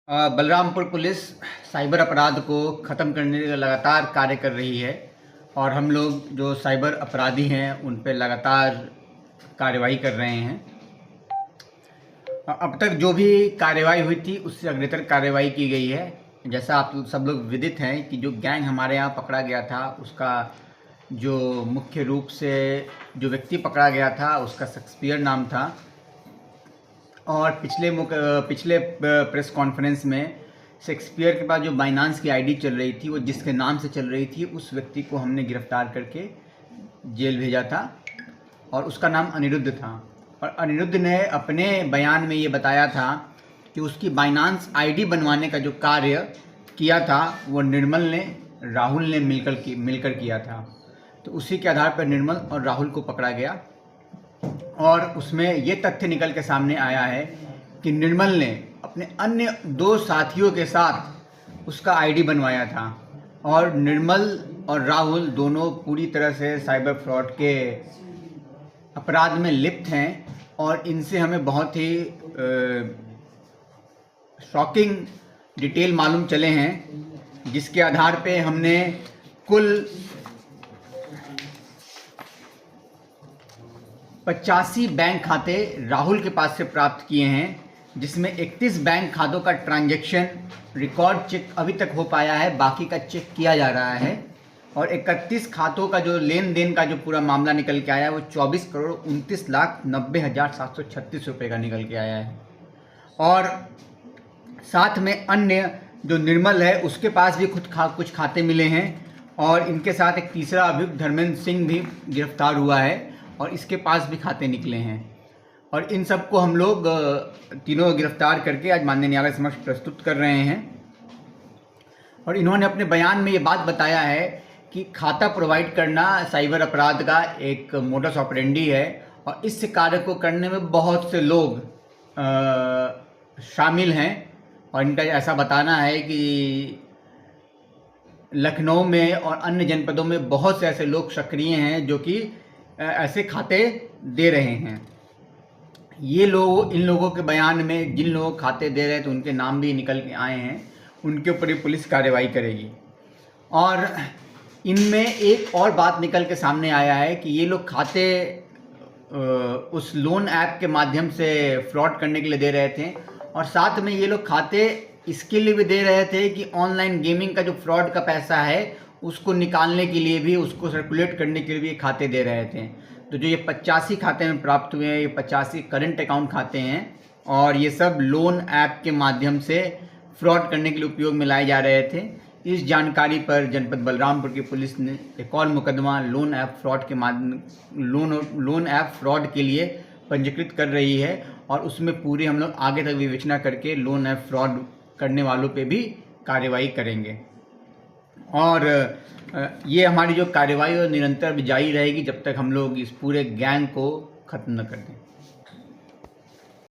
Balrampur police cyber अपराध को ख़त्म करने का लगातार कार्य कर रही है और हम लोग जो साइबर अपराधी हैं उन पे लगातार कार्रवाई कर रहे हैं। अब तक जो भी कार्रवाई हुई थी उससे अग्रेतर कार्रवाई की गई है। जैसा आप सब लोग विदित हैं कि जो गैंग हमारे यहाँ पकड़ा गया था उसका जो मुख्य रूप से जो व्यक्ति पकड़ा गया था उसका शेक्सपियर नाम था और पिछले प्रेस कॉन्फ्रेंस में शेक्सपियर के पास जो बाइनांस की आईडी चल रही थी वो जिसके नाम से चल रही थी उस व्यक्ति को हमने गिरफ्तार करके जेल भेजा था और उसका नाम अनिरुद्ध था। और अनिरुद्ध ने अपने बयान में ये बताया था कि उसकी बाइनांस आईडी बनवाने का जो कार्य किया था वो निर्मल ने राहुल ने मिलकर किया था। तो उसी के आधार पर निर्मल और राहुल को पकड़ा गया और उसमें ये तथ्य निकल के सामने आया है कि निर्मल ने अपने अन्य दो साथियों के साथ उसका आईडी बनवाया था और निर्मल और राहुल दोनों पूरी तरह से साइबर फ्रॉड के अपराध में लिप्त हैं और इनसे हमें बहुत ही शॉकिंग डिटेल मालूम चले हैं, जिसके आधार पे हमने कुल 85 बैंक खाते राहुल के पास से प्राप्त किए हैं, जिसमें 31 बैंक खातों का ट्रांजैक्शन रिकॉर्ड चेक अभी तक हो पाया है, बाकी का चेक किया जा रहा है। और 31 खातों का जो लेन देन का जो पूरा मामला निकल के आया है वो 24,29,90,736 रुपये का निकल के आया है। और साथ में अन्य जो निर्मल है उसके पास भी कुछ खाते मिले हैं और इनके साथ एक तीसरा अभियुक्त धर्मेंद्र सिंह भी गिरफ्तार हुआ है और इसके पास भी खाते निकले हैं। और इन सबको हम लोग तीनों गिरफ्तार करके आज माननीय न्यायालय समक्ष प्रस्तुत कर रहे हैं। और इन्होंने अपने बयान में ये बात बताया है कि खाता प्रोवाइड करना साइबर अपराध का एक मोडस ऑपरेंडी है और इस कार्य को करने में बहुत से लोग शामिल हैं। और इनका ऐसा बताना है कि लखनऊ में और अन्य जनपदों में बहुत से ऐसे लोग सक्रिय हैं जो कि ऐसे खाते दे रहे हैं। इन लोगों के बयान में जिन लोगों खाते दे रहे थे उनके नाम भी निकल के आए हैं, उनके ऊपर ही पुलिस कार्रवाई करेगी। और इनमें एक और बात निकल के सामने आया है कि ये लोग खाते उस लोन ऐप के माध्यम से फ्रॉड करने के लिए दे रहे थे और साथ में ये लोग खाते इसके लिए भी दे रहे थे कि ऑनलाइन गेमिंग का जो फ्रॉड का पैसा है उसको निकालने के लिए भी, उसको सर्कुलेट करने के लिए भी खाते दे रहे थे। तो जो ये 85 खाते में प्राप्त हुए हैं, ये 85 करंट अकाउंट खाते हैं और ये सब लोन ऐप के माध्यम से फ्रॉड करने के लिए उपयोग में लाए जा रहे थे। इस जानकारी पर जनपद बलरामपुर की पुलिस ने एक और मुकदमा लोन ऐप फ्रॉड के लिए पंजीकृत कर रही है और उसमें पूरी हम लोग आगे तक विवेचना करके लोन ऐप फ्रॉड करने वालों पे भी कार्रवाई करेंगे। और ये हमारी जो कार्रवाई निरंतर जारी रहेगी जब तक हम लोग इस पूरे गैंग को ख़त्म न कर दें।